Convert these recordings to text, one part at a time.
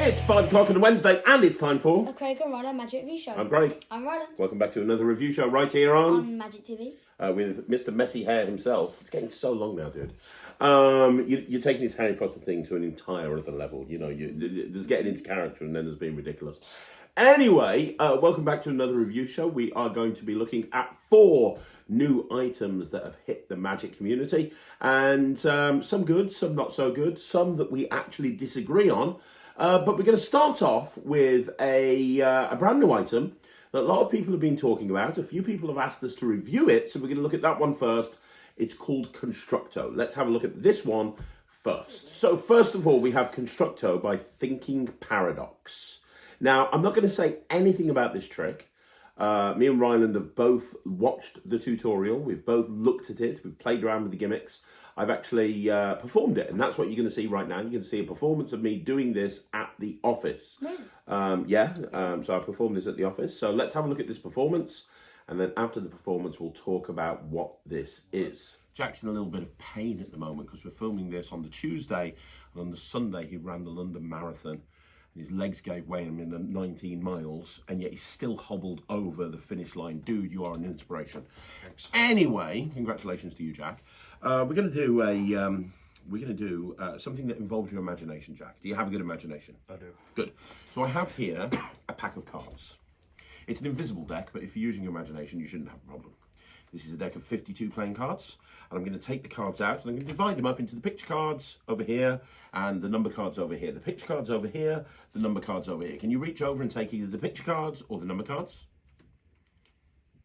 It's 5 o'clock on a Wednesday, and it's time for The Craig and Ryland Magic Review Show. I'm Craig. I'm Ryland. Welcome back to another review show right here on Magic TV. With Mr. Messy Hair himself. It's getting so long now, dude. You're taking this Harry Potter thing to an entire other level. You know, there's getting into character, and then there's being ridiculous. Anyway, welcome back to another review show. We are going to be looking at 4 new items that have hit the Magic community, and some good, some not so good, some that we actually disagree on. But we're going to start off with a brand new item that a lot of people have been talking about. A few people have asked us to review it, so we're going to look at that one first. It's called Constructo. Let's have a look at this one first. So first of all, we have Constructo by Thinking Paradox. Now, I'm not going to say anything about this trick. Me and Ryland have both watched the tutorial. We've both looked at it. We've played around with the gimmicks. I've actually performed it, and that's what you're going to see right now. You're going to see a performance of me doing this at the office. So I performed this at the office. So let's have a look at this performance, and then after the performance, we'll talk about what this is. Jack's in a little bit of pain at the moment because we're filming this on the Tuesday, and on the Sunday he ran the London Marathon. His legs gave way in 19 miles, and yet he's still hobbled over the finish line. Dude, you are an inspiration. Thanks. Anyway, congratulations to you, Jack. We're going to do something that involves your imagination, Jack. Do you have a good imagination? I do. Good. So I have here a pack of cards. It's an invisible deck, but if you're using your imagination, you shouldn't have a problem. This is a deck of 52 playing cards, and I'm going to take the cards out and I'm going to divide them up into the picture cards over here and the number cards over here. The picture cards over here, the number cards over here. Can you reach over and take either the picture cards or the number cards?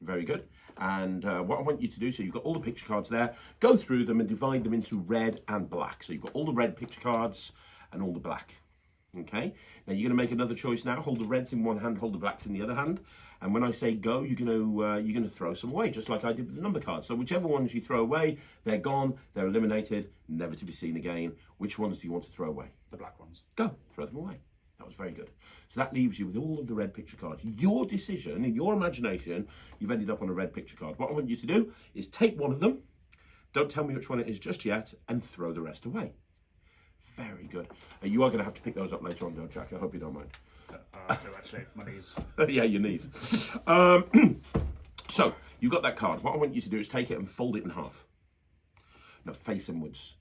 Very good. And what I want you to do, so you've got all the picture cards there, go through them and divide them into red and black. So you've got all the red picture cards and all the black. Okay, now you're going to make another choice now. Hold the reds in one hand, hold the blacks in the other hand. And when I say go, you're going to throw some away, just like I did with the number cards. So whichever ones you throw away, they're gone, they're eliminated, never to be seen again. Which ones do you want to throw away? The black ones. Go, throw them away. That was very good. So that leaves you with all of the red picture cards. Your decision, in your imagination, you've ended up on a red picture card. What I want you to do is take one of them, don't tell me which one it is just yet, and throw the rest away. Very good. You are going to have to pick those up later on, don't Jack? I hope you don't mind. No, actually, my knees. Yeah, your knees. So, you've got that card. What I want you to do is take it and fold it in half. No, face inwards,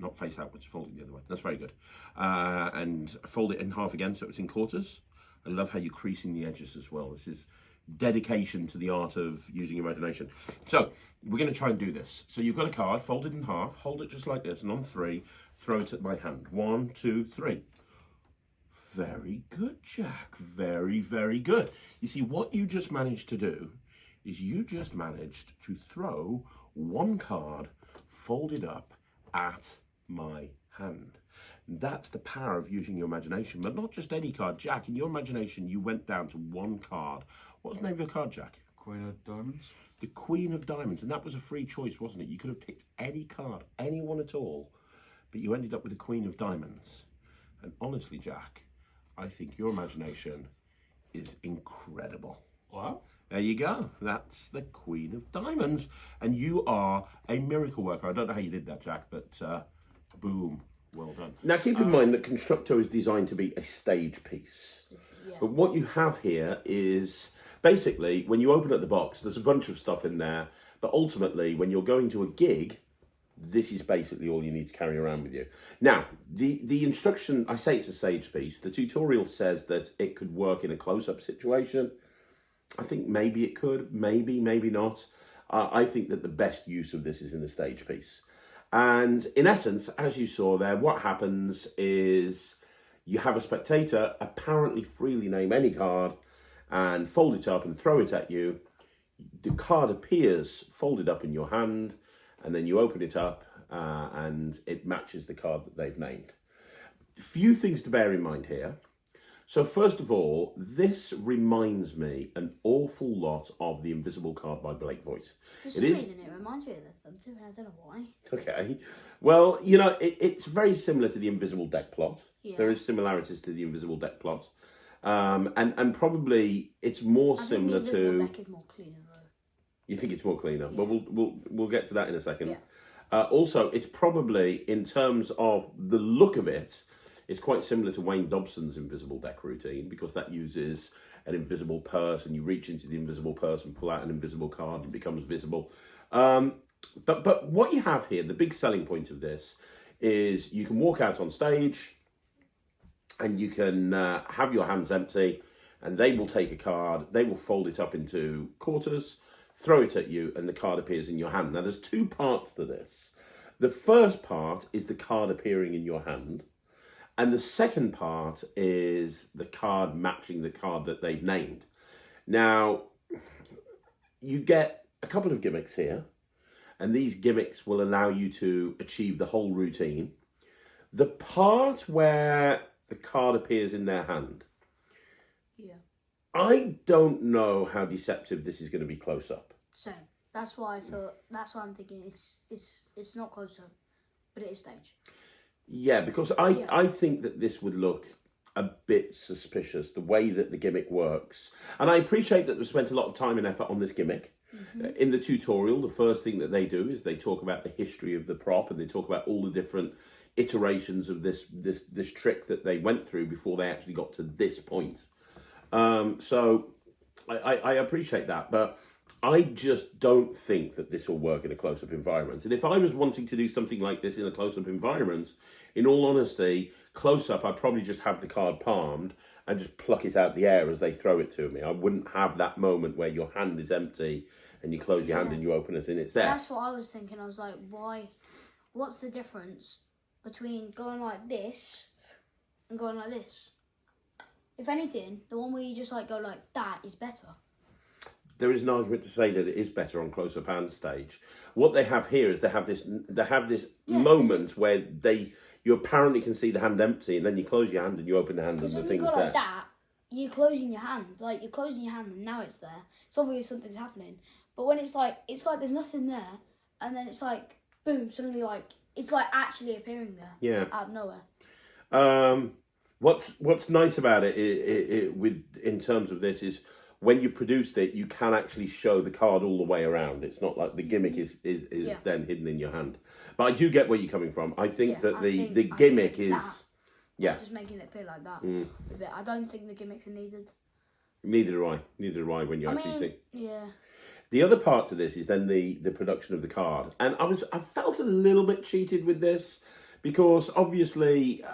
not face outwards, fold it the other way. That's very good. And fold it in half again so it's in quarters. I love how you're creasing the edges as well. This is dedication to the art of using imagination. So, we're going to try and do this. So, you've got a card, fold it in half, hold it just like this, and on 3, throw it at my hand. 1, 2, 3. Very good, Jack. Very, very good. You see, what you just managed to do is you just managed to throw one card folded up at my hand. That's the power of using your imagination, but not just any card. Jack, in your imagination, you went down to one card. What was the name of your card, Jack? Queen of Diamonds. The Queen of Diamonds, and that was a free choice, wasn't it? You could have picked any card, any one at all, but you ended up with the Queen of Diamonds. And honestly, Jack, I think your imagination is incredible. Wow. There you go. That's the Queen of Diamonds. And you are a miracle worker. I don't know how you did that, Jack, but boom. Well done. Now, keep in mind that Constructo is designed to be a stage piece. Yeah. But what you have here is basically, when you open up the box, there's a bunch of stuff in there. But ultimately, when you're going to a gig, this is basically all you need to carry around with you. Now, the instruction, I say it's a sage piece. The tutorial says that it could work in a close-up situation. I think maybe it could, maybe not. I think that the best use of this is in the stage piece. And in essence, as you saw there, what happens is you have a spectator apparently freely name any card and fold it up and throw it at you. The card appears folded up in your hand, and then you open it up and it matches the card that they've named. Few things to bear in mind here. So first of all, this reminds me an awful lot of The Invisible Card by Blake Voice. For some reason it reminds me of them too, and I don't know why. Okay. Well, you know, it's very similar to the Invisible Deck plot. Yeah. There is similarities to the Invisible Deck plot. And probably it's more similar to... the Invisible Deck is more cleaner though. You think it's more cleaner? Yeah. But we'll get to that in a second. Yeah. Also, it's probably, in terms of the look of it, It's quite similar to Wayne Dobson's invisible deck routine, because that uses an invisible purse, and you reach into the invisible purse and pull out an invisible card and it becomes visible. But what you have here, the big selling point of this, is you can walk out on stage and you can have your hands empty, and they will take a card, they will fold it up into quarters, throw it at you, and the card appears in your hand. Now, there's two parts to this. The first part is the card appearing in your hand, and the second part is the card matching the card that they've named. Now, you get a couple of gimmicks here, and these gimmicks will allow you to achieve the whole routine. The part where the card appears in their hand, I don't know how deceptive this is going to be close up. Same. That's why I thought. That's why I'm thinking it's not close up, but it is stage. Yeah, because I think that this would look a bit suspicious, the way that the gimmick works. And I appreciate that they spent a lot of time and effort on this gimmick. In the tutorial, the first thing that they do is they talk about the history of the prop, and they talk about all the different iterations of this trick that they went through before they actually got to this point. So I appreciate that, but I just don't think that this will work in a close-up environment. And if I was wanting to do something like this in a close-up environment, in all honesty, close-up, I'd probably just have the card palmed and just pluck it out the air as they throw it to me. I wouldn't have that moment where your hand is empty and you close your hand and you open it and it's there. That's what I was thinking. I was like, why? What's the difference between going like this and going like this? If anything, the one where you just like go like that is better. There is an argument to say that it is better on close-up and stage. What they have here is they have this moment where you apparently can see the hand empty, and then you close your hand and you open the hand and the thing's there. Because when you go like that, you're closing your hand. Like, you're closing your hand and now it's there. It's obvious something's happening. But when it's like there's nothing there, and then it's like, boom, suddenly like, it's like actually appearing there. Yeah. Out of nowhere. What's nice about it in terms of this is when you've produced it, you can actually show the card all the way around. It's not like the gimmick is then hidden in your hand. But I do get where you're coming from. I think that the gimmick is... Just making it appear like that. I don't think the gimmicks are needed. Neither do I when you actually see. Yeah. The other part to this is then the production of the card. And I felt a little bit cheated with this, because obviously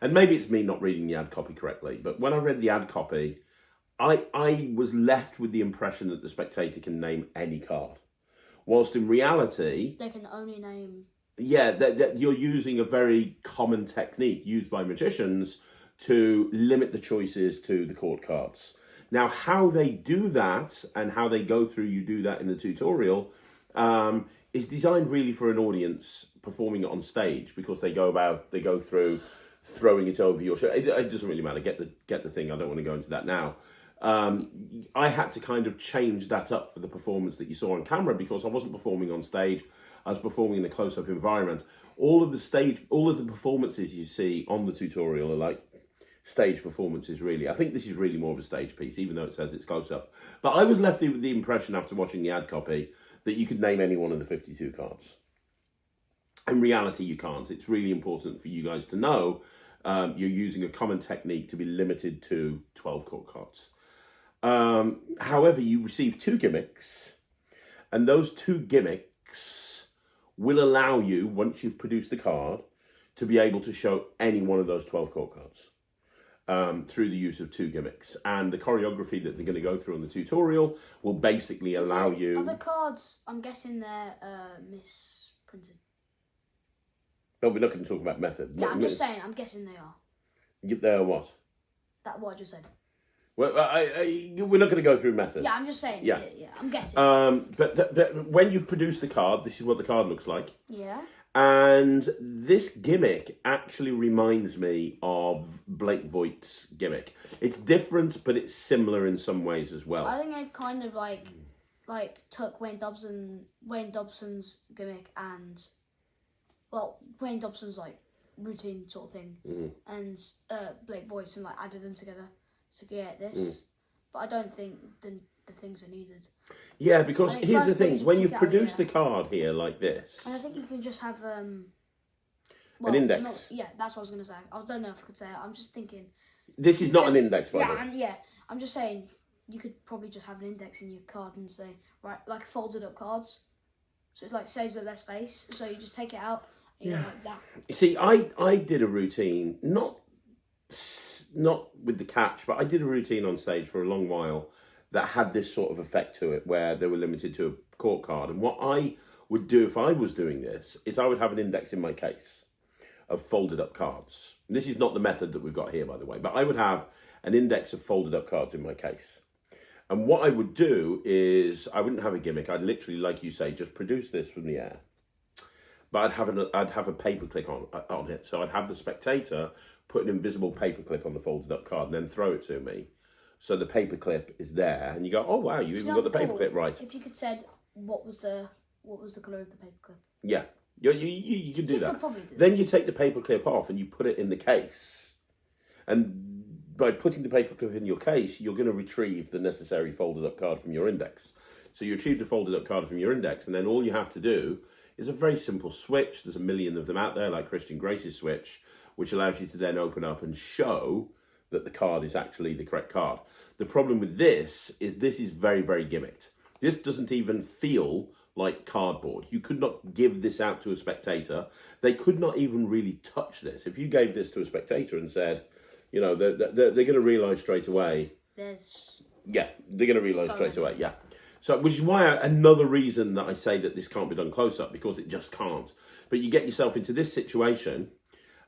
and maybe it's me not reading the ad copy correctly, but when I read the ad copy, I was left with the impression that the spectator can name any card, whilst in reality they can only name. Yeah, that you're using a very common technique used by magicians to limit the choices to the court cards. Now, how they do that and how they go through, you do that in the tutorial, is designed really for an audience performing it on stage, because they go through throwing it over your shoulder. It doesn't really matter. Get the thing. I don't want to go into that now. I had to kind of change that up for the performance that you saw on camera, because I wasn't performing on stage. I was performing in a close-up environment. All of the performances you see on the tutorial are like stage performances, really. I think this is really more of a stage piece, even though it says it's close-up. But I was left with the impression after watching the ad copy that you could name any one of the 52 cards. In reality, you can't. It's really important for you guys to know you're using a common technique to be limited to 12 court cards. However, you receive 2 gimmicks, and those 2 gimmicks will allow you, once you've produced the card, to be able to show any one of those 12 court cards through the use of 2 gimmicks. And the choreography that they're going to go through on the tutorial will basically allow you... Are the cards, I'm guessing they're misprinted? Well, we're not going to talk about method. Yeah, I'm just saying, I'm guessing they are. They're what? That what I just said. Well, we're not going to go through method. Yeah, I'm just saying. Yeah, I'm guessing. But when you've produced the card, this is what the card looks like. Yeah. And this gimmick actually reminds me of Blake Voigt's gimmick. It's different, but it's similar in some ways as well. I think they've kind of like took Wayne Dobson's gimmick and, well, Wayne Dobson's like routine sort of thing, and Blake Voigt's, and like added them together to get this. But I don't think the things are needed. Yeah, because here's the thing: when you produce the card here like this, and I think you can just have Well, An index. Yeah, that's what I was gonna say. I don't know if I could say it. I'm just thinking. This is not an index, by the way. Yeah, and yeah, I'm just saying you could probably just have an index in your card and say right, like folded up cards, so it like saves a less space. So you just take it out. And Yeah. like that. You see, I did a routine, not with the catch, but I did a routine on stage for a long while that had this sort of effect to it, where they were limited to a court card. And what I would do if I was doing this is I would have an index in my case of folded up cards. And this is not the method that we've got here, by the way, but I would have an index of folded up cards in my case. And what I would do is I wouldn't have a gimmick. I'd literally, like you say, just produce this from the air. But I'd have a paperclip on it. So I'd have the spectator put an invisible paperclip on the folded up card and then throw it to me. So the paperclip is there, and you go, oh wow, you even got the paperclip right. If you could said what was the colour of the paperclip. Yeah, you could do that. Could probably do Then you take the paperclip off and you put it in the case. And by putting the paperclip in your case, you're going to retrieve the necessary folded up card from your index. So you retrieve the folded up card from your index, and then all you have to do is a very simple switch. There's a million of them out there, like Christian Grace's switch, which allows you to then open up and show that the card is actually the correct card. The problem with this is very, very gimmicked. This doesn't even feel like cardboard. You could not give this out to a spectator. They could not even really touch this. If you gave this to a spectator and said, you know, they're going to realise straight away. They're going to realise straight away, yeah. So, which is why another reason that I say that this can't be done close up, because it just can't. But you get yourself into this situation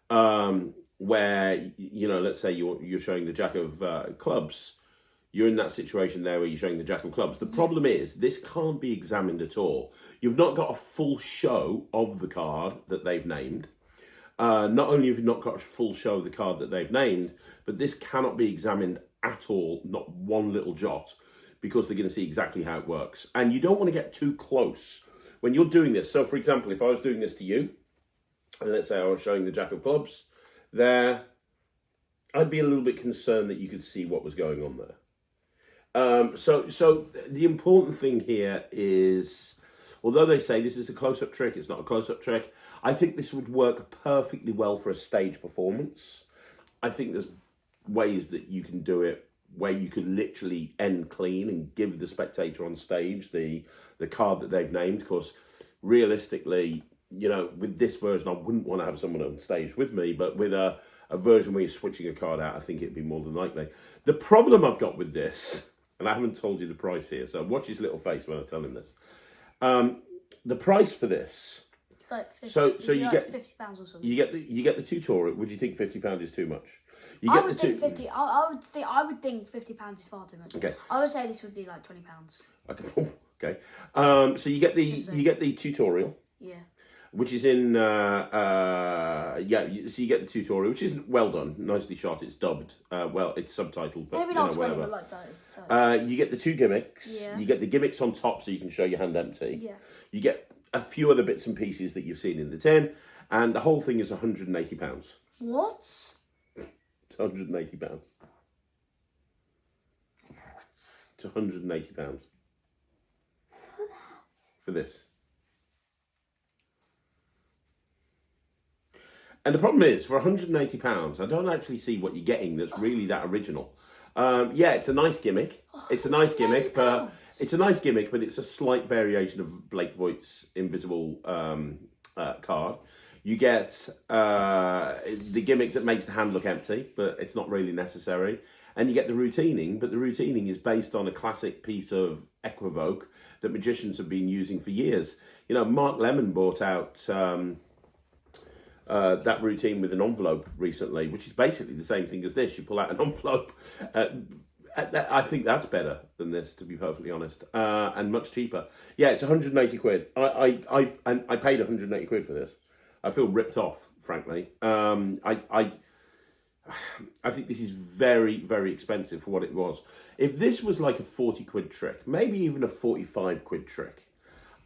where, you know, let's say you're showing the Jack of Clubs. You're in that situation there where you're showing the Jack of Clubs. The problem is this can't be examined at all. You've not got a full show of the card that they've named. Not only have you not got a full show of the card that they've named, but this cannot be examined at all, not one little jot, because they're going to see exactly how it works. And you don't want to get too close when you're doing this. So, for example, if I was doing this to you, and let's say I was showing the Jack of Clubs there, I'd be a little bit concerned that you could see what was going on there. So the important thing here is, although they say this is a close-up trick, it's not a close-up trick, I think this would work perfectly well for a stage performance. I think there's ways that you can do it where you could literally end clean and give the spectator on stage the card that they've named, because realistically, you know, with this version, I wouldn't want to have someone on stage with me, but with a version where you're switching a card out, I think it'd be more than likely. The problem I've got with this, and I haven't told you the price here, so watch his little face when I tell him this. The price for this, it's like 50, so you get £50 or something. You get the tutorial. Would you think £50 is too much? I would think £50. I would think £50 is far too much. Okay. I would say this would be like £20. Okay. Okay. So you get the tutorial. Yeah. Which is in so you get the tutorial, which is well done, nicely shot. It's dubbed, it's subtitled, but maybe not 20, whatever. but like 30. You get the two gimmicks. Yeah. You get the gimmicks on top, so you can show your hand empty. Yeah. You get a few other bits and pieces that you've seen in the tin, and the whole thing is £180. What? It's £180. It's £180 for this. And the problem is, for £180, I don't actually see what you're getting that's really that original. It's a nice gimmick. It's a nice gimmick, but it's a slight variation of Blake Voigt's invisible card. You get the gimmick that makes the hand look empty, but it's not really necessary. And you get the routining, but the routining is based on a classic piece of equivoque that magicians have been using for years. You know, Mark Lemon brought out that routine with an envelope recently, which is basically the same thing as this. You pull out an envelope. I think that's better than this, to be perfectly honest, and much cheaper. Yeah, it's 180 quid. I paid 180 quid for this. I feel ripped off, frankly. I think this is very, very expensive for what it was. If this was like a 40 quid trick, maybe even a 45 quid trick,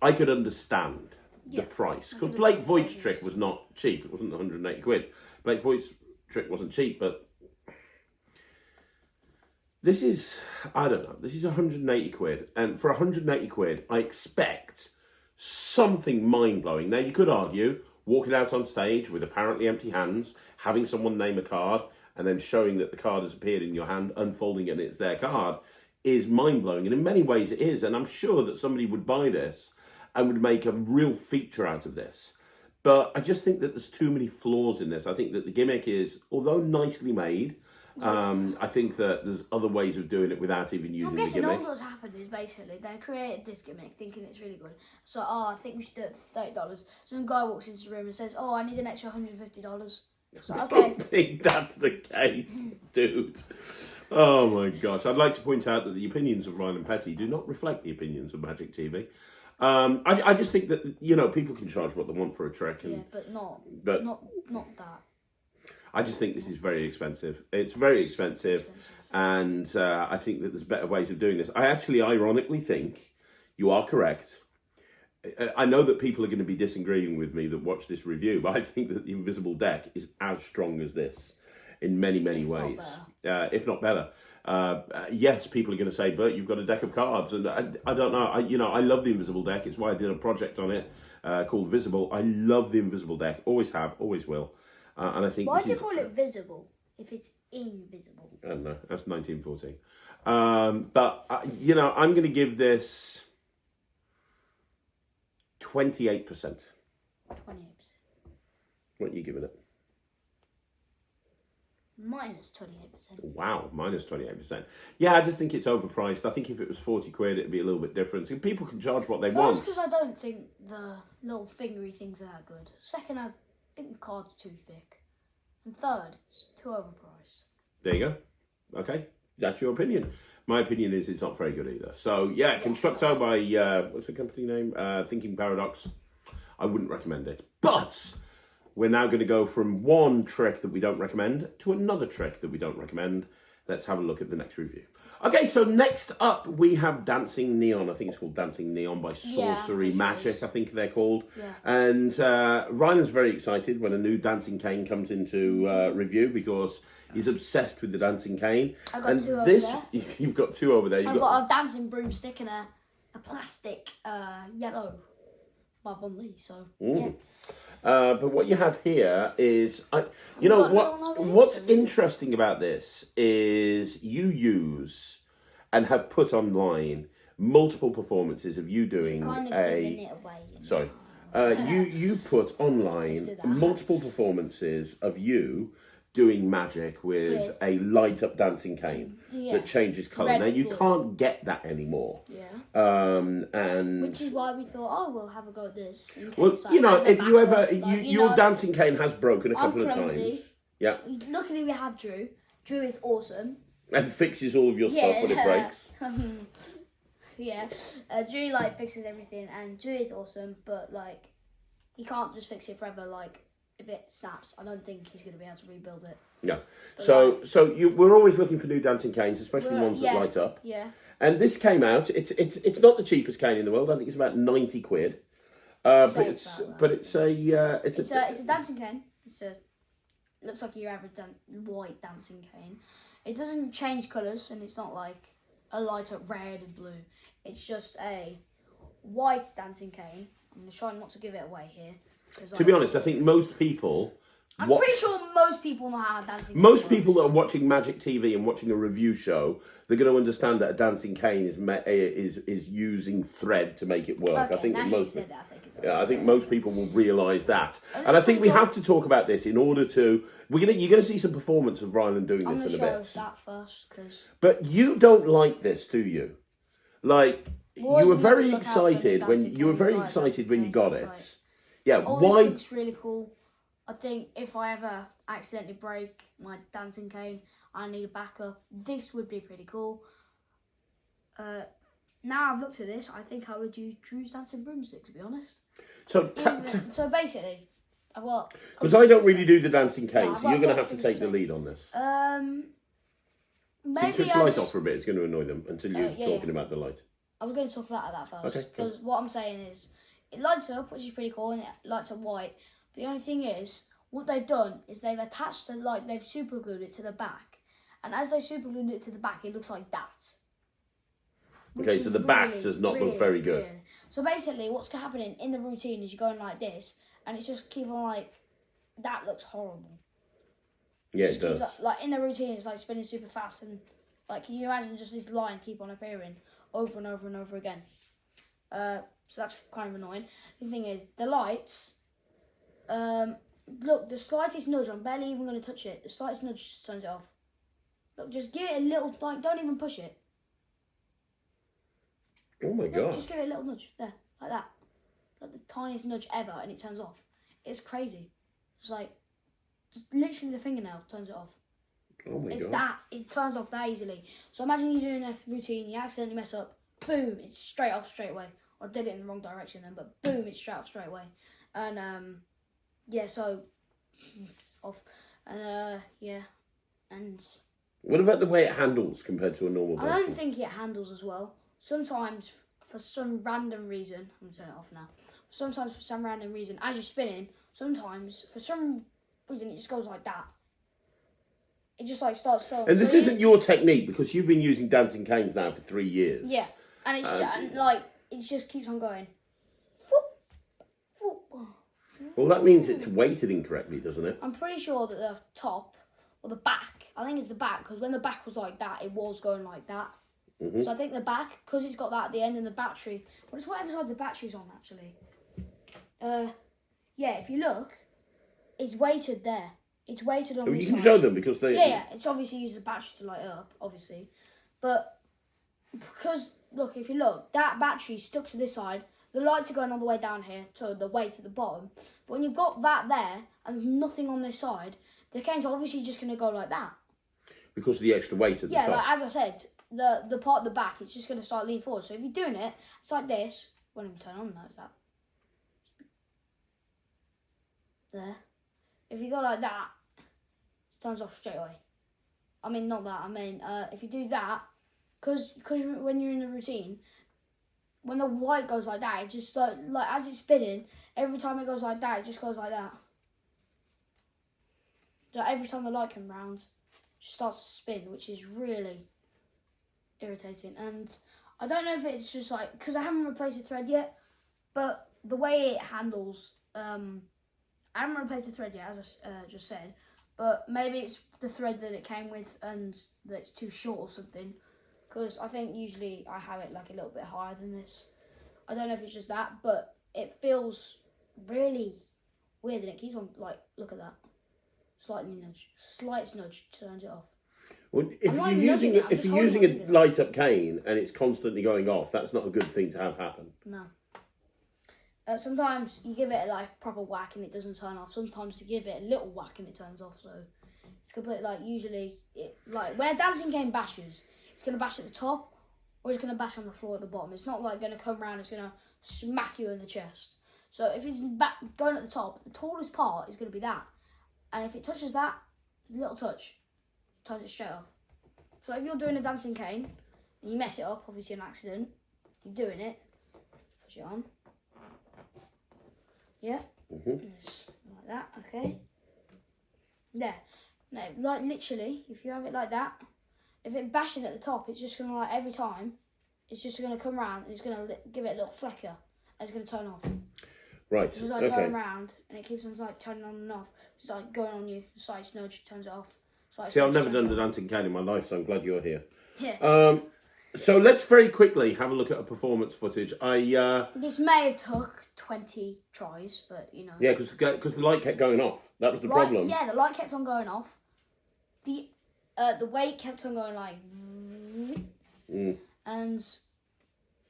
I could understand the price. Because Blake Voigt's trick was not cheap. It wasn't 180 quid. Blake Voigt's trick wasn't cheap, but this is, I don't know, this is 180 quid. And for 180 quid, I expect something mind-blowing. Now, you could argue, walking out on stage with apparently empty hands, having someone name a card, and then showing that the card has appeared in your hand, unfolding it and it's their card, is mind-blowing. And in many ways it is. And I'm sure that somebody would buy this and would make a real feature out of this. But I just think that there's too many flaws in this. I think that the gimmick is, although nicely made, I think that there's other ways of doing it without even using the gimmick. I'm guessing all that's happened is basically they created this gimmick thinking it's really good. So, I think we should do it for $30. Some guy walks into the room and says, I need an extra $150. So, okay. I don't think that's the case, dude. Oh my gosh. I'd like to point out that the opinions of Ryan and Petty do not reflect the opinions of Magic TV. I just think that, people can charge what they want for a trick. And, but not that. I just think this is very expensive. It's very expensive. And I think that there's better ways of doing this. I actually ironically think you are correct. I know that people are going to be disagreeing with me that watch this review, but I think that the invisible deck is as strong as this in many, many ways. If not better. Yes, people are going to say, Bert, you've got a deck of cards. And I don't know. I love the invisible deck. It's why I did a project on it called Visible. I love the invisible deck. Always have, always will. And I think why do you call it visible if it's invisible? I don't know. That's 1914. But, I'm going to give this 28%. 28%. What are you giving it? Minus 28%. Wow, minus 28%. Yeah, I just think it's overpriced. I think if it was 40 quid, it'd be a little bit different. So people can charge what they want. First, because I don't think the little fingery things are that good. Second, I think the cards are too thick. And third, it's too overpriced. There you go. Okay, that's your opinion. My opinion is it's not very good either. So, yeah, Constructo by, what's the company name? Thinking Paradox. I wouldn't recommend it. But we're now going to go from one trick that we don't recommend to another trick that we don't recommend. Let's have a look at the next review. Okay, so next up we have Dancing Neon. I think it's called Dancing Neon by Sorcery Magic, I think they're called. Yeah. And Ryland's very excited when a new dancing cane comes into review because he's obsessed with the dancing cane. I've got two over there. You've got two over there. I've got a dancing broomstick and a plastic yellow Bob Lee, so yeah. But what you have here is, what's interesting about this is you use and have put online multiple performances of you doing you put online multiple performances of you doing magic with a light up dancing cane that changes colour. Now you can't get that anymore. Yeah. And which is why we thought, we'll have a go at this. Well, if you ever your dancing cane has broken a couple of times. Yeah. Luckily we have Drew. Drew is awesome. And fixes all of your stuff when it breaks. Drew fixes everything, and Drew is awesome, but he can't just fix it forever. If it snaps, I don't think he's going to be able to rebuild it. Yeah. But we're always looking for new dancing canes, especially ones that light up. Yeah. And this came out. It's not the cheapest cane in the world. I think it's about 90 quid. But it's a dancing cane. Looks like your average white dancing cane. It doesn't change colours, and it's not like a light up red and blue. It's just a white dancing cane. I'm going to try not to give it away here. To be honest, I think most people... I'm pretty sure most people know how a dancing cane Most people that are watching Magic TV and watching a review show, they're going to understand that a dancing cane is using thread to make it work. Okay, I think now most said that, I think most people will realise that. And I think we have to talk about this in order to... You're going to see some performance of Ryland doing this in a bit. I'm going to show that first, because... But you don't like this, do you? You were very excited when you got it. Yeah, why? This looks really cool. I think if I ever accidentally break my dancing cane, I need a backup. This would be pretty cool. Now I've looked at this, I think I would use Drew's dancing broomstick, to be honest. So basically, because I don't really do the dancing cane, so you're going to have to take the lead on this. Maybe switch light off for a bit. It's going to annoy them until you're talking about the light. I was going to talk about that first. Okay. Because what I'm saying is, it lights up, which is pretty cool, and it lights up white. But the only thing is, what they've done is they've attached the light, they've super glued it to the back. And as they super glued it to the back, it looks like that. Okay, so the back does not look very good. So basically, what's happening in the routine is you're going like this, and it's just keep on like, that looks horrible. Yeah, Just it keep, does. like in the routine, it's like spinning super fast, and like, can you imagine just this line keep on appearing over and over and over again? So that's kind of annoying. The thing is, the lights. Look, the slightest nudge, I'm barely even going to touch it. The slightest nudge just turns it off. Look, just give it a little, like, don't even push it. Oh my Look, god. just give it a little nudge, there, like that. Like the tiniest nudge ever, and it turns off. It's crazy. It's like, just literally the fingernail turns it off. Oh my It's god. that, it turns off that easily. So imagine you're doing a routine, you accidentally mess up, boom, it's straight off straight away. I did it in the wrong direction then, but boom, it's straight off straight away. And, yeah, so, it's off. And, yeah, and... What about the way it handles compared to a normal I Dyson? don't think it handles as well. Sometimes, for some random reason, I'm going to turn it off now. Sometimes, for some random reason, as you're spinning, sometimes, for some reason, it just goes like that. It just, like, starts so... And this isn't your technique, because you've been using dancing canes now for 3 years. Yeah, and it's just, and, like, it just keeps on going. Foop, foop. Well, that means it's weighted incorrectly, doesn't it? I'm pretty sure that the top, or the back, I think it's the back, because when the back was like that, it was going like that. Mm-hmm. So I think the back, because it's got that at the end and the battery, well, it's whatever side the battery's on, actually. Yeah, if you look, it's weighted there. It's weighted on Oh, this you can side. show them, because they... Yeah, it's obviously used the battery to light it up, obviously. But, because, look, if you look, that battery's stuck to this side, the lights are going all the way down here to the way to the bottom. But when you've got that there, and nothing on this side, the cane's obviously just going to go like that. Because of the extra weight at the Yeah, top. like as I said, the part at the back, it's just going to start leaning forward. So if you're doing it, it's like this. Won't even turn on now, is that? There. If you go like that, it turns off straight away. I mean, not that. I mean, if you do that, because when you're in the routine, when the light goes like that, it just like as it's spinning, every time it goes like that, it just goes like that. So every time the light comes round, it just starts to spin, which is really irritating. And I don't know if it's just like, because I haven't replaced the thread yet, but the way it handles, I haven't replaced the thread yet, as I just said, but maybe it's the thread that it came with and that it's too short or something. Because I think usually I have it like a little bit higher than this. I don't know if it's just that, but it feels really weird and it keeps on, like, look at that. Slight nudge turns it off. Well, if not you're even using nudging it, I'm if just you're using holding a it. light up cane and it's constantly going off, that's not a good thing to have happen. No. Sometimes you give it a like proper whack and it doesn't turn off. Sometimes you give it a little whack and it turns off. So it's completely like usually it like when a dancing cane bashes, it's gonna bash at the top or it's gonna bash on the floor at the bottom. It's not like gonna come around. It's gonna smack you in the chest. So if it's going at the top, the tallest part is gonna be that, and if it touches that little touch, turns it straight off. So if you're doing a dancing cane and you mess it up, obviously an accident, you're doing it. Push it on. Yeah, just like that, okay. There. No, like literally, if you have it like that, if it bashing at the top, it's just gonna like every time, it's just gonna come round and it's gonna give it a little flicker and it's gonna turn off. Right. It's just like Okay. going round and it keeps on like turning on and off. It's like going on you, side nudge turns it off. Side See, I've nudge never turns done it the off. dancing cane in my life, so I'm glad you're here. Yeah. So let's very quickly have a look at a performance footage. This may have took 20 tries, but you know. Yeah, because the light kept going off. That was the Light- problem. Yeah, the light kept on going off. The weight kept on going like, and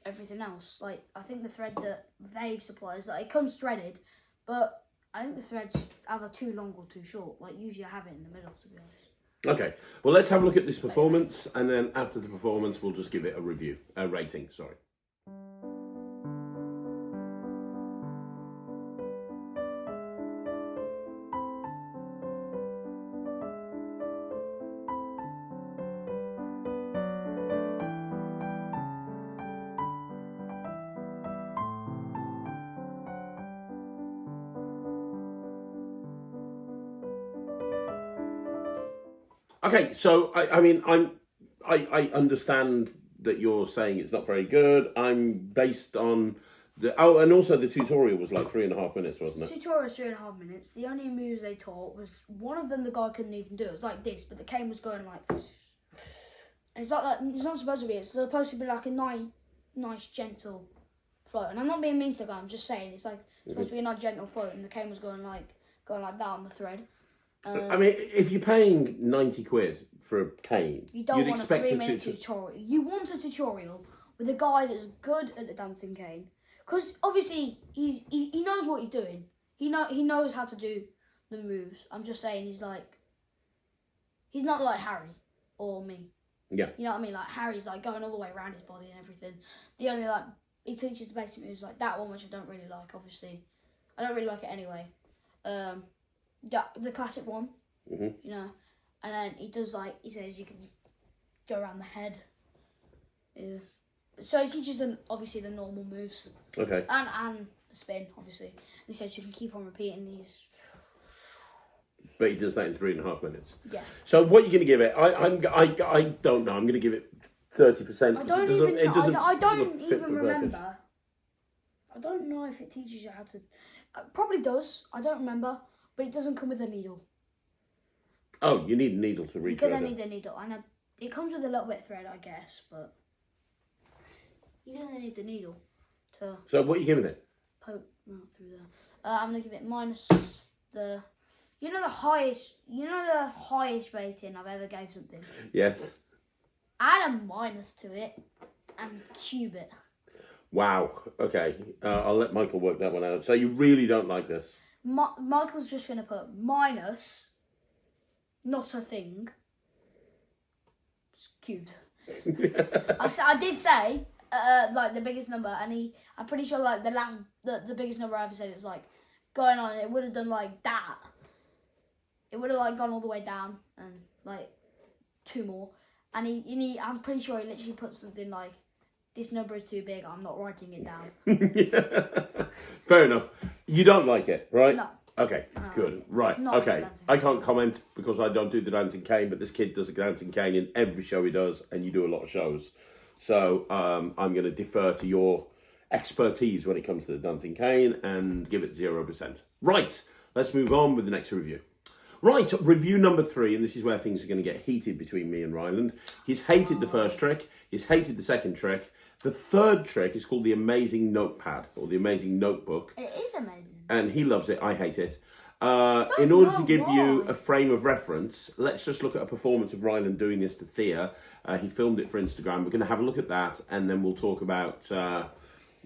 everything else. Like I think the thread that they've supplied, like, it comes threaded, but I think the thread's either too long or too short. Like usually I have it in the middle, to be honest. Okay, well, let's have a look at this performance, and then after the performance, we'll just give it a rating, sorry. Okay, so I understand that you're saying it's not very good. I'm based on And also the tutorial was like 3.5 minutes, wasn't The it? tutorial was 3.5 minutes. The only moves they taught was one of them the guy couldn't even do. It was like this, but the cane was going like. And it's like that. It's not supposed to be. It's supposed to be like a nice, gentle float. And I'm not being mean to the guy. I'm just saying it's like supposed to be a nice, gentle float, and the cane was going like that on the thread. I mean, if you're paying 90 quid for a cane, You don't you'd want a expect 3-minute tutorial. You want a tutorial with a guy that's good at the dancing cane, because obviously he knows what he's doing. He knows how to do the moves. I'm just saying he's not like Harry or me. Yeah. You know what I mean? Like Harry's like going all the way around his body and everything. The only he teaches the basic moves like that one, which I don't really like. Obviously, I don't really like it anyway. The classic one. Mm-hmm. You know. And then he says you can go around the head. Yeah. So he teaches them, obviously, the normal moves. Okay. And the spin, obviously. And he says you can keep on repeating these. But he does that in 3.5 minutes. Yeah. So what are you going to give it? I don't know. I'm going to give it 30%. I don't even remember. I don't know if it teaches you how to. It probably does. I don't remember. But it doesn't come with a needle. Oh, you need a needle to read. You're gonna need a needle, and it comes with a little bit of thread, I guess, but you're gonna need the needle to So what are you giving it? poke through there. I'm gonna give it minus the highest rating I've ever gave something. Yes. Add a minus to it and cube it. Wow. Okay. I'll let Michael work that one out. So you really don't like this? Michael's just gonna put minus. Not a thing. It's cubed. I did say like the biggest number, and I'm pretty sure like the biggest number I ever said, it was like going on. It would have done like that. It would have like gone all the way down and like 2 more. And I'm pretty sure he literally put something like, this number is too big. I'm not writing it down. Fair enough. You don't like it, right? No. Okay, good. Right, okay. I can't comment because I don't do the dancing cane, but this kid does a dancing cane in every show he does, and you do a lot of shows. So I'm going to defer to your expertise when it comes to the dancing cane and give it 0%. Right, let's move on with the next review. Right, review number 3, and this is where things are going to get heated between me and Ryland. He's hated the first trick. He's hated the second trick. The third trick is called the Amazing Notepad, or the Amazing Notebook. It is amazing. And he loves it. I hate it. In order to give you a frame of reference, let's just look at a performance of Ryland doing this to Thea. He filmed it for Instagram. We're going to have a look at that, and then we'll talk about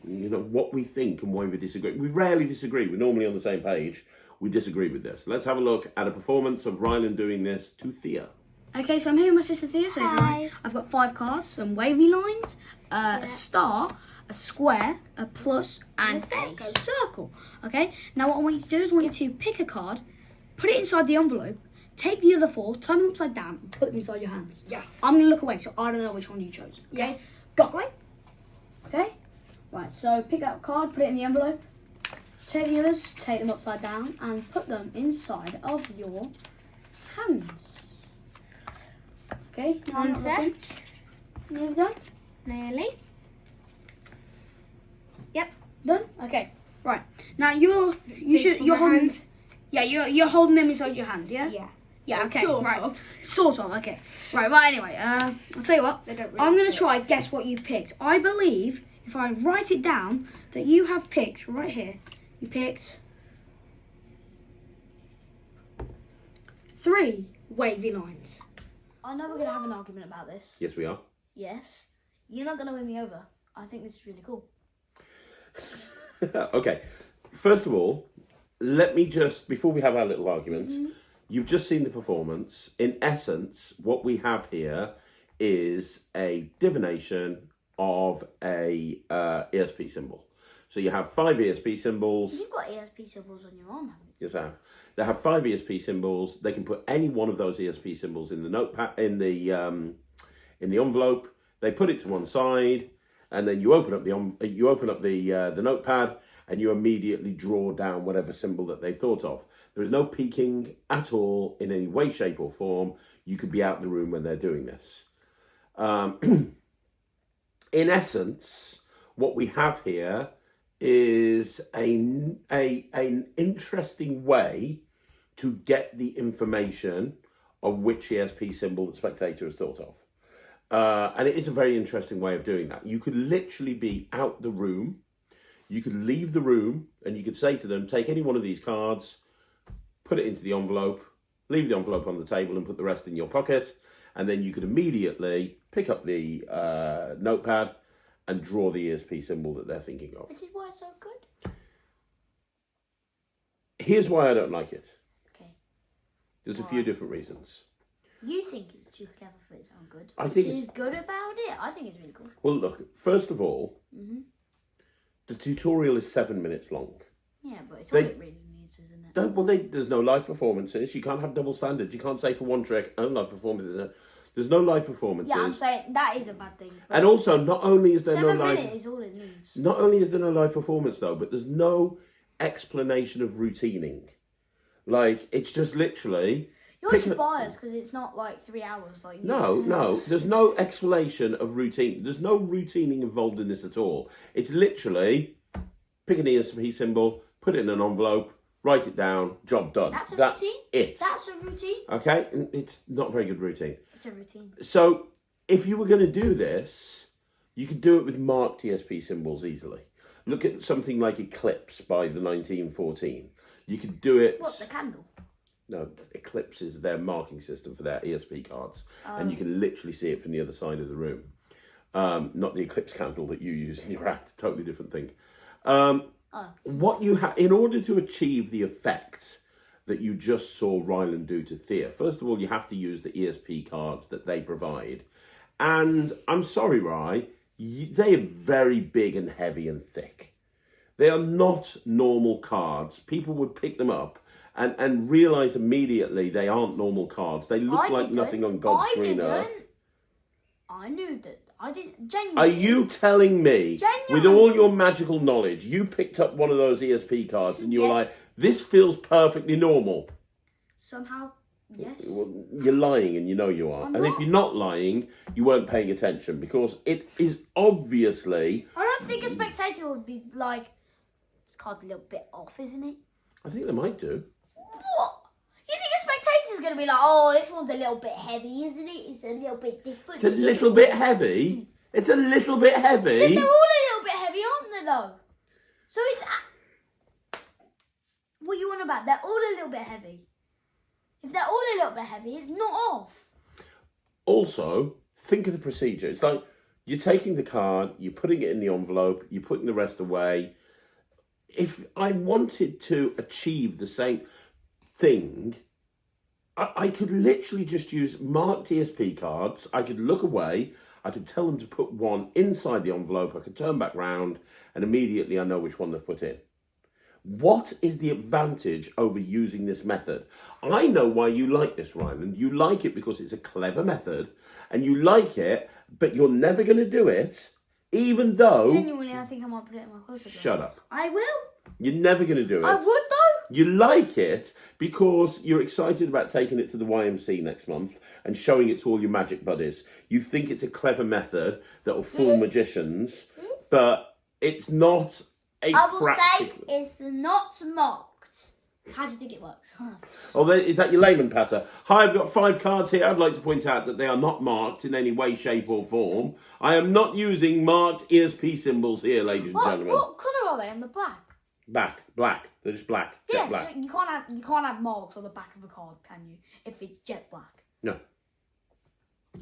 what we think and why we disagree. We rarely disagree. We're normally on the same page. We disagree with this. Let's have a look at a performance of Ryland doing this to Thea. Okay, so I'm here with my sister Thea. So Hi. I've got 5 cards, some wavy lines, a star, a square, a plus, and a circle. Okay, now what I want you to do is I want you to pick a card, put it inside the envelope, take the other 4, turn them upside down, and put them inside your hands. Yes. I'm going to look away, so I don't know which one you chose. Okay? Yes. Go. Okay? Right, so pick that card, put it in the envelope, take the others, take them upside down, and put them inside of your hands. Okay, now One sec. Nearly done? Nearly. Yep. Done? Okay. Right. Now you're holding. hand. Yeah, you're holding them inside your hand, yeah? Yeah. Yeah, okay. Sort right. of. Sort of, okay. Right, well anyway, I'll tell you what. They don't really I'm gonna fit. try guess what you've picked. I believe if I write it down that you have picked right here, you picked 3 wavy lines. I know we're gonna have an argument about this. Yes, we are. Yes. You're not gonna win me over. I think this is really cool. Okay. First of all, let me just, before we have our little argument, you've just seen the performance. In essence, what we have here is a divination of a ESP symbol. So you have 5 ESP symbols. You've got ESP symbols on your arm, haven't you? Yes, I have. They have 5 ESP symbols. They can put any one of those ESP symbols in the notepad, in the envelope. They put it to one side, and then you open up the notepad, and you immediately draw down whatever symbol that they thought of. There is no peeking at all in any way, shape, or form. You could be out in the room when they're doing this. In essence, what we have here is an interesting way to get the information of which ESP symbol the spectator has thought of. And it is a very interesting way of doing that. You could literally be out the room, you could leave the room, and you could say to them, take any one of these cards, put it into the envelope, leave the envelope on the table and put the rest in your pocket, and then you could immediately pick up the notepad and draw the ESP symbol that they're thinking of. Which is why it's so good. Here's why I don't like it. Okay. There's a few different reasons. You think it's too clever for its own good. I think Which is good about it. I think it's really cool. Well, look, first of all, the tutorial is 7 minutes long. Yeah, but it's all it really needs, isn't it? There's no live performances. You can't have double standards. You can't say for one trick, and live performances. There's no live performances. Yeah, I'm saying that is a bad thing. And also, not only is there no 7 live... minutes is all it needs. Not only is there no live performance, though, but there's no explanation of routining. Like, it's just literally... You're just biased because it's not like 3 hours. Like No. There's no explanation of routine. There's no routining involved in this at all. It's literally pick an ESP symbol, put it in an envelope, write it down, job done. That's a That's routine? it. That's a routine? Okay? It's not a very good routine. It's a routine. So, if you were going to do this, you could do it with marked ESP symbols easily. Look at something like Eclipse by the 1914. You could do it... What, the candle? No, Eclipse is their marking system for their ESP cards. And you can literally see it from the other side of the room. Not the Eclipse candle that you use in your act. Totally different thing. What you have... In order to achieve the effect that you just saw Ryland do to Thea, first of all, you have to use the ESP cards that they provide. And I'm sorry, Rye, they are very big and heavy and thick. They are not normal cards. People would pick them up and realise immediately they aren't normal cards. They look like nothing on God's green earth. I knew that. I didn't. Genuinely. Are you telling me, with all your magical knowledge, you picked up one of those ESP cards and you were like, this feels perfectly normal? Somehow, yes. Well, you're lying and you know you are. If you're not lying, you weren't paying attention because it is obviously... I don't think a spectator would be like, this card's a little bit off, isn't it? I think they might do. What? You think a spectator's going to be like, oh, this one's a little bit heavy, isn't it? It's a little bit different. It's a little bit heavy? It's a little bit heavy? They're all a little bit heavy, aren't they, though? So it's... What are you on about? They're all a little bit heavy. If they're all a little bit heavy, it's not off. Also, think of the procedure. It's like you're taking the card, you're putting it in the envelope, you're putting the rest away. If I wanted to achieve the same thing, I could literally just use marked ESP cards. I could look away. I could tell them to put one inside the envelope. I could turn back round and immediately I know which one they've put in. What is the advantage over using this method? I know why you like this, Ryland. You like it because it's a clever method and you like it, but you're never going to do it, even though... Genuinely, I think I might put it in my closet. Shut up. I will. You're never going to do it. I would, though. You like it because you're excited about taking it to the YMC next month and showing it to all your magic buddies. You think it's a clever method that will fool magicians, but it's not a I will practical... say it's not marked. How do you think it works? Oh, is that your layman patter? Hi, I've got 5 cards here. I'd like to point out that they are not marked in any way, shape or form. I am not using marked ESP symbols here, ladies and gentlemen. What colour are they on the back? Black. They're just black. Yeah, jet black. so you can't have marks on the back of a card, can you? If it's jet black. No.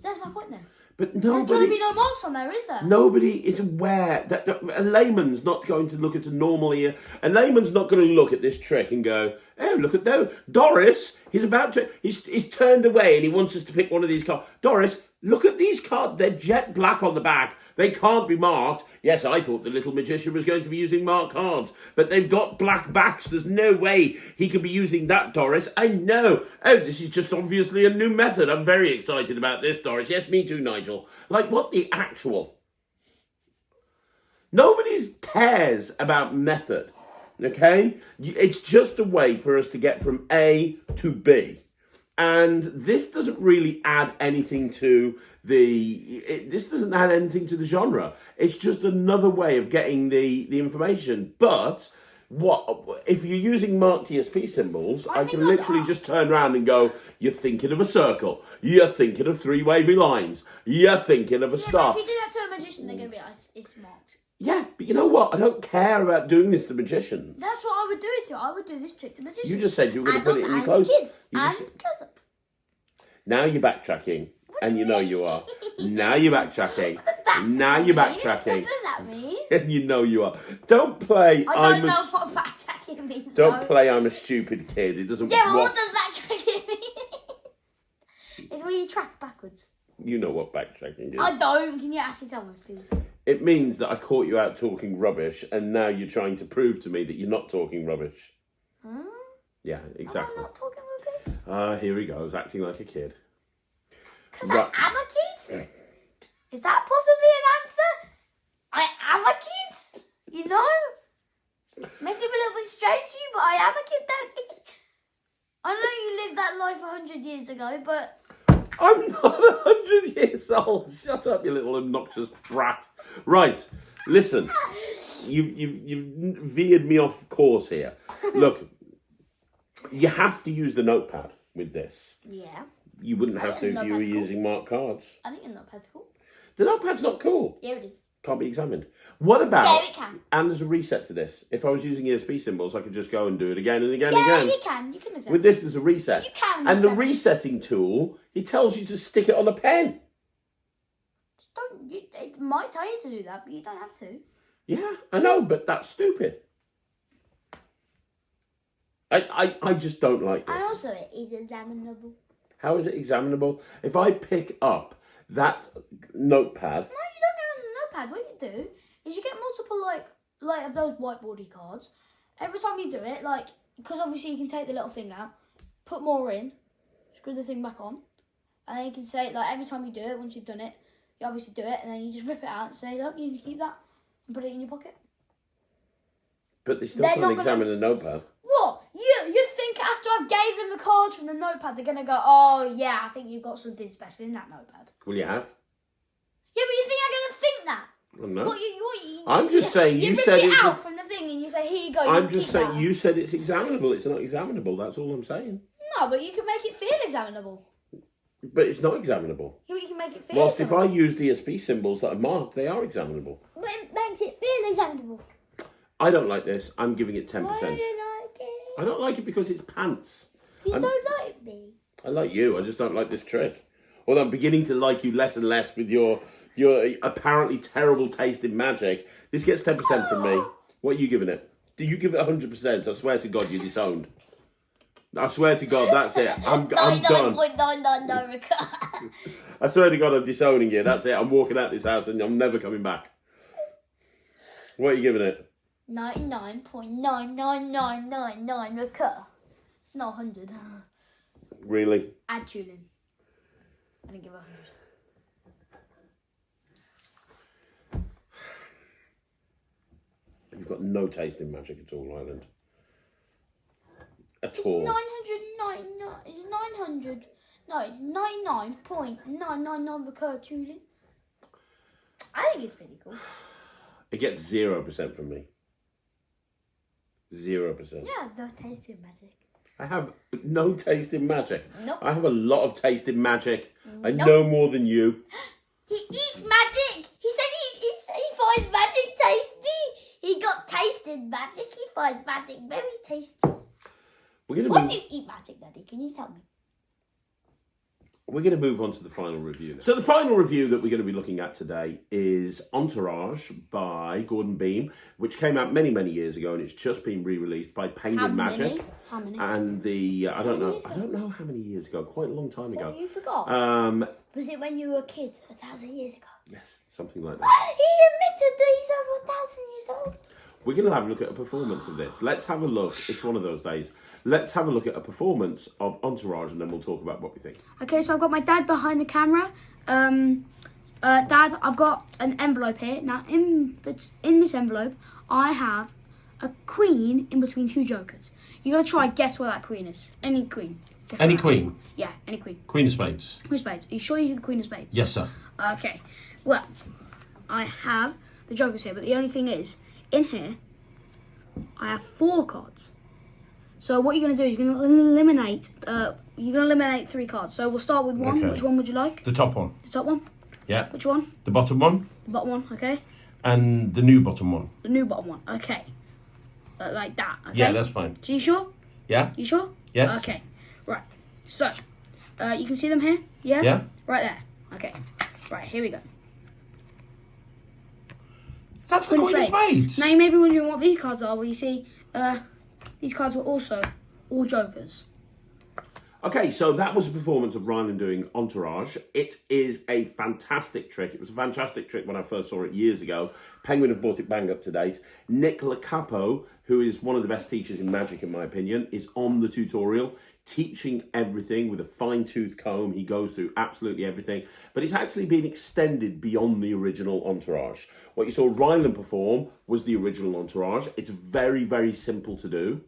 That's my point then. But There's going to nobody... be no marks on there, is there? Nobody is aware that a layman's not going to look at a normal ear. A layman's not going to look at this trick and go, oh, look at those. Doris, he's turned away and he wants us to pick one of these cards. Doris, look at these cards. They're jet black on the back. They can't be marked. Yes, I thought the little magician was going to be using marked cards, but they've got black backs. There's no way he could be using that, Doris. I know. Oh, this is just obviously a new method. I'm very excited about this, Doris. Yes, me too, Nigel. Like, what the actual... Nobody cares about method, okay? It's just a way for us to get from A to B. And this doesn't really add anything to this doesn't add anything to the genre. It's just another way of getting the information. But what if you're using marked ESP symbols? I can literally just turn around and go, you're thinking of a circle. You're thinking of 3 wavy lines. You're thinking of a star. But if you do that to a magician, they're going to be like, it's marked. Yeah, but you know what? I don't care about doing this to magicians. That's what I would do it to. I would do this trick to magicians. You just said you were going to put it in your and clothes. kids. You And just- close up. Now you're backtracking, and you know you are. Now you're backtracking. What does Now you're that mean? backtracking. What does that mean? And you know you are. Don't play. I don't know what backtracking means. Don't play. I'm a stupid kid. It doesn't. Yeah, but work. what does backtracking mean? It's where you track backwards. You know what backtracking is. I don't. Can you actually tell me, please? It means that I caught you out talking rubbish, and now you're trying to prove to me that you're not talking rubbish. Hmm? Yeah, exactly. I'm not talking rubbish. Here he goes, acting like a kid. Because I am a kid? Is that possibly an answer? I am a kid? You know? May seem a little bit strange to you, but I am a kid, Daddy. I know you lived that life 100 years ago, but... I'm not 100 years old. Shut up, you little obnoxious brat. Right, listen. You've veered me off course here. Look, you have to use the notepad with this. Yeah. You wouldn't have to if you were notepad's cool. using marked cards. I think a notepad's cool. The notepad's not cool. Yeah, it is. Can't be examined. What about... Yeah, it can. And there's a reset to this. If I was using ESP symbols, I could just go and do it again and again Yeah, and again. you can. You can examine. With this, there's a reset. You can And the examine. resetting tool, it tells you to stick it on a pen. Just don't. It might tell you to do that, but you don't have to. Yeah, I know, but that's stupid. I just don't like this. And also, it is examinable. How is it examinable? If I pick up that notepad... No, you don't get on the notepad. What you do is you get multiple, like of those whiteboardy cards. Every time you do it, like, because obviously you can take the little thing out, put more in, screw the thing back on, and then you can say, like, every time you do it, once you've done it, you obviously do it, and then you just rip it out and say, look, you can keep that and put it in your pocket. But they still They're can't not examine the notepad. What? You think after I've gave them the cards from the notepad, they're going to go, oh, yeah, I think you've got something special in that notepad. Will you have? Yeah, but you think I'm going to think that? I don't know. What, you, I'm just saying you said rip it it's... out from the thing and you say, here you go. I'm can just keep saying that. you said it's examinable. It's not examinable. That's all I'm saying. No, but you can make it feel examinable. But it's not examinable. Yeah, but you can make it feel Whilst if I examinable. use the ESP symbols that are marked, they are examinable. But it makes it feel examinable. I don't like this. I'm giving it 10%. Why do you like it? I don't like it because it's pants. You I'm- don't like me. I like you. I just don't like this trick. Although I'm beginning to like you less and less with your apparently terrible taste in magic. This gets 10% from me. What are you giving it? Do you give it 100%? I swear to God, you're disowned. I swear to God, that's it. I'm done. 99.999 I swear to God, I'm disowning you. That's it. I'm walking out this house and I'm never coming back. What are you giving it? 99.99999 recur. It's not 100. Really? Add tuning. I didn't give it 100. You've got no taste in magic at all, Ryland. At It's all. 999. It's 900. No, it's 99.999 recur tuning. I think it's pretty cool. It gets 0% from me. 0%. Yeah, no taste in magic. I have no taste in magic. Nope. I have a lot of taste in magic. I Nope. know more than you. He eats magic. He said he finds magic tasty. He got taste in magic. He finds magic very tasty. We're gonna Why move, do you eat magic, Daddy? Can you tell me? we're going to move on to the final review now. So the final review that we're going to be looking at today is Entourage by Gordon Beam, which came out many, many years ago, and it's just been re-released by Penguin Magic. How many? And the I don't many know how many years ago. Quite a long time ago. Oh, you forgot. Was it when you were a kid 1,000 years ago? Yes, something like that. He admitted that he's over 1,000 years old. We're going to have a look at a performance of this. Let's have a look. It's one of those days. Let's have a look at a performance of Entourage, and then we'll talk about what we think. Okay, so I've got my dad behind the camera. Dad, I've got an envelope here. Now, in this envelope, I have a queen in between two jokers. You gotta try guess where that queen is. Any queen. Guess Any where. queen? Yeah, any queen. Queen of spades. Queen of spades. Are you sure you're the queen of spades? Yes, sir. Okay. Well, I have the jokers here, but the only thing is, in here, I have 4 cards. So what you're gonna do is you're gonna eliminate. You're gonna eliminate 3 cards. So we'll start with 1. Okay. Which one would you like? The top one. The top one. Yeah. Which one? The bottom one. The bottom one. Okay. And the new bottom one. The new bottom one. Okay. Like that. Okay. Yeah, that's fine. So you sure? Yeah. You sure? Yes. Okay. Right. So, you can see them here. Yeah. Yeah. Right there. Okay. Right. Here we go. That's the Queen of Spades. Now you may be wondering what these cards are. Well, you see, these cards were also all jokers. Okay, so that was a performance of Ryland doing Entourage. It is a fantastic trick. It was a fantastic trick when I first saw it years ago. Penguin have brought it bang up to date. Nick Lacapo, who is one of the best teachers in Magic, in my opinion, is on the tutorial, teaching everything with a fine-tooth comb. He goes through absolutely everything. But it's actually been extended beyond the original Entourage. What you saw Ryland perform was the original Entourage. It's very, very simple to do.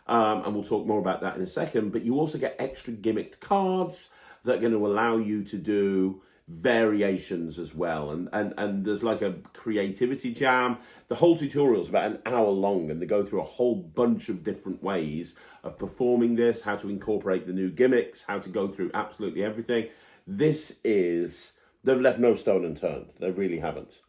And we'll talk more about that in a second. But you also get extra gimmicked cards that are going to allow you to do variations as well. And there's like a creativity jam. The whole tutorial is about an hour long, and they go through a whole bunch of different ways of performing this, how to incorporate the new gimmicks, how to go through absolutely everything. This is... They've left no stone unturned. They really haven't.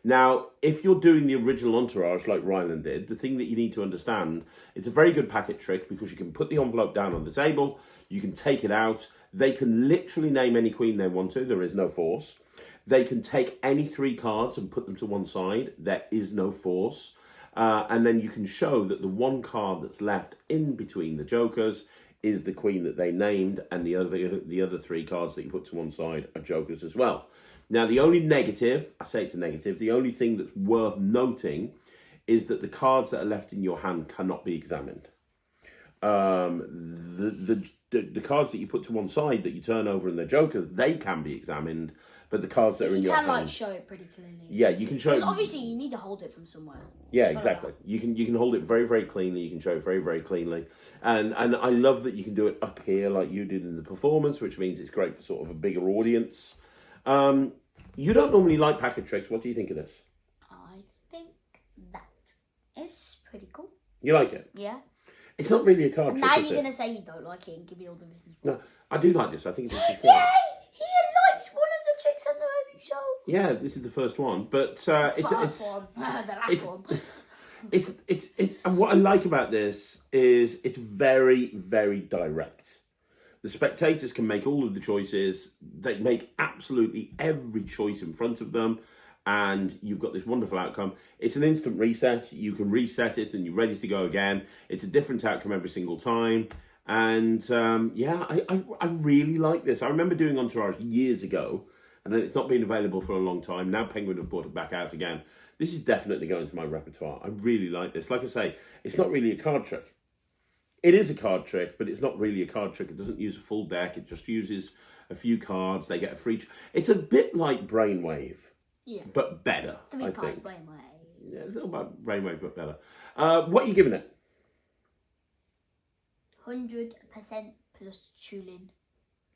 Now, if you're doing the original Entourage like Ryland did, the thing that you need to understand, it's a very good packet trick because you can put the envelope down on the table, you can take it out, they can literally name any queen they want to, there is no force. They can take any 3 cards and put them to one side, there is no force. And then you can show that the 1 card that's left in between the jokers is the queen that they named, and the other 3 cards that you put to one side are jokers as well. Now, the only negative, I say it's a negative, the only thing that's worth noting is that the cards that are left in your hand cannot be examined. The cards that you put to one side that you turn over and they're jokers, they can be examined, but the cards that are in your hand... You can, like, show it pretty clearly. Yeah, you can show it... Because obviously you need to hold it from somewhere. Yeah, exactly. You can hold it very, very cleanly. You can show it very, very cleanly. And I love that you can do it up here like you did in the performance, which means it's great for sort of a bigger audience. You don't normally like packet tricks. What do you think of this? I think that is pretty cool. You like it? Yeah. It's not really a card trick, Now is you're it? going to say you don't like it and give me all the business. No, I do like this. I think it's Yay! good. He likes one of the tricks on the review show. Yeah, this is the first one, but it's one. The last one. it's and what I like about this is it's very, very direct. The spectators can make all of the choices. They make absolutely every choice in front of them, and you've got this wonderful outcome. It's an instant reset. You can reset it, and you're ready to go again. It's a different outcome every single time. And yeah, I really like this. I remember doing Entourage years ago, and then it's not been available for a long time. Now Penguin have brought it back out again. This is definitely going to my repertoire. I really like this. Like I say, it's not really a card trick. It is a card trick, but it's not really a card trick. It doesn't use a full deck. It just uses a few cards. They get a free... It's a bit like Brainwave, but better, I think. Brainwave. Yeah, it's a little about Brainwave, but better. What are you giving it? 100% plus Tulin.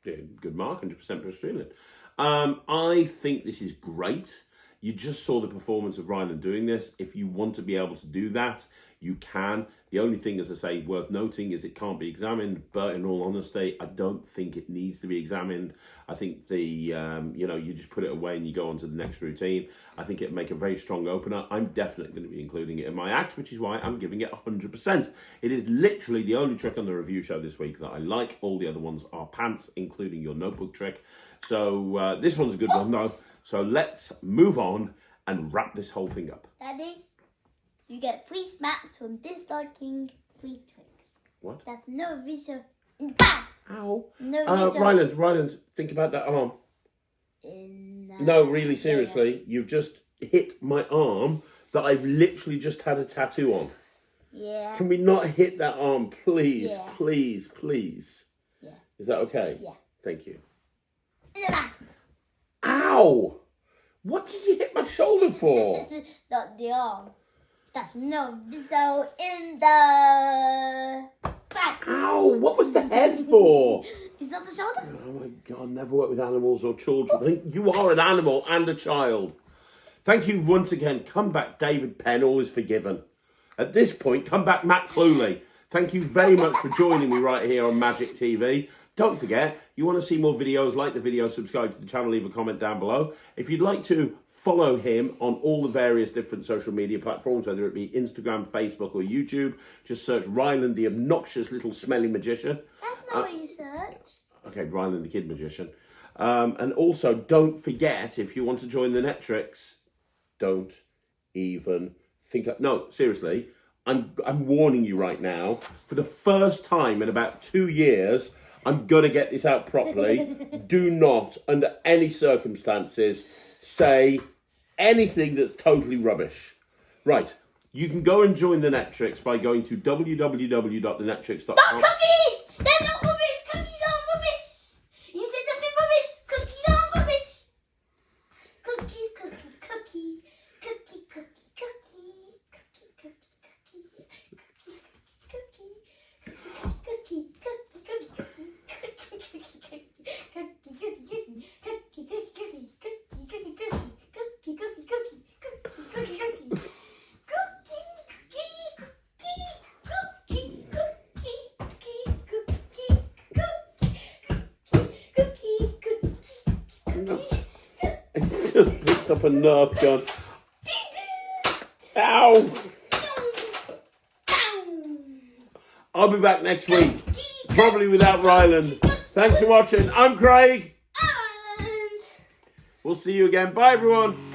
Yeah, good mark, 100% plus Streamlit. I think this is great. You just saw the performance of Ryland doing this. If you want to be able to do that, you can. The only thing, as I say, worth noting is it can't be examined, but in all honesty, I don't think it needs to be examined. I think you just put it away and you go on to the next routine. I think it'd make a very strong opener. I'm definitely going to be including it in my act, which is why I'm giving it 100%. It is literally the only trick on the review show this week that I like. All the other ones are pants, including your notebook trick. So this one's a good one, though. So let's move on and wrap this whole thing up. Daddy, you get 3 smacks from disliking 3 tricks. What? That's no visual. Ow. No visual. Ryland, think about that arm. No, really, seriously. You've just hit my arm that I've literally just had a tattoo on. Yeah. Can we not hit that arm, please? Yeah. Please, please. Yeah. Is that okay? Yeah. Thank you. Ow! What did you hit my shoulder for? Not the arm. That's no visual in the... Bang. Ow, what was the head for? Is that the shoulder? Oh my God, never work with animals or children. I think you are an animal and a child. Thank you once again. Come back, David Penn, all is forgiven. At this point, come back, Matt Cluley. Thank you very much for joining me right here on Magic TV. Don't forget, you want to see more videos, like the video, subscribe to the channel, leave a comment down below. If you'd like to follow him on all the various different social media platforms, whether it be Instagram, Facebook or YouTube, just search Ryland, the obnoxious little smelly magician. That's not what you search. Okay, Ryland, the kid magician. And also, don't forget, if you want to join the Netrix, don't even think... No, seriously, I'm warning you right now. For the first time in about 2 years, I'm going to get this out properly. Do not, under any circumstances, say anything that's totally rubbish. Right, you can go and join the Netrix by going to www.thenetrix.com. Not cookies! They're not rubbish! Cookies aren't rubbish! You said nothing rubbish! Cookies aren't rubbish! Cookies, cookie, cookie, cookie, cookie, cookie, cookie, cookie, cookie, He's just picked up a Nerf gun. Ow! I'll be back next week, probably without Ryland. Thanks for watching. I'm Craig. Ireland. We'll see you again. Bye, everyone.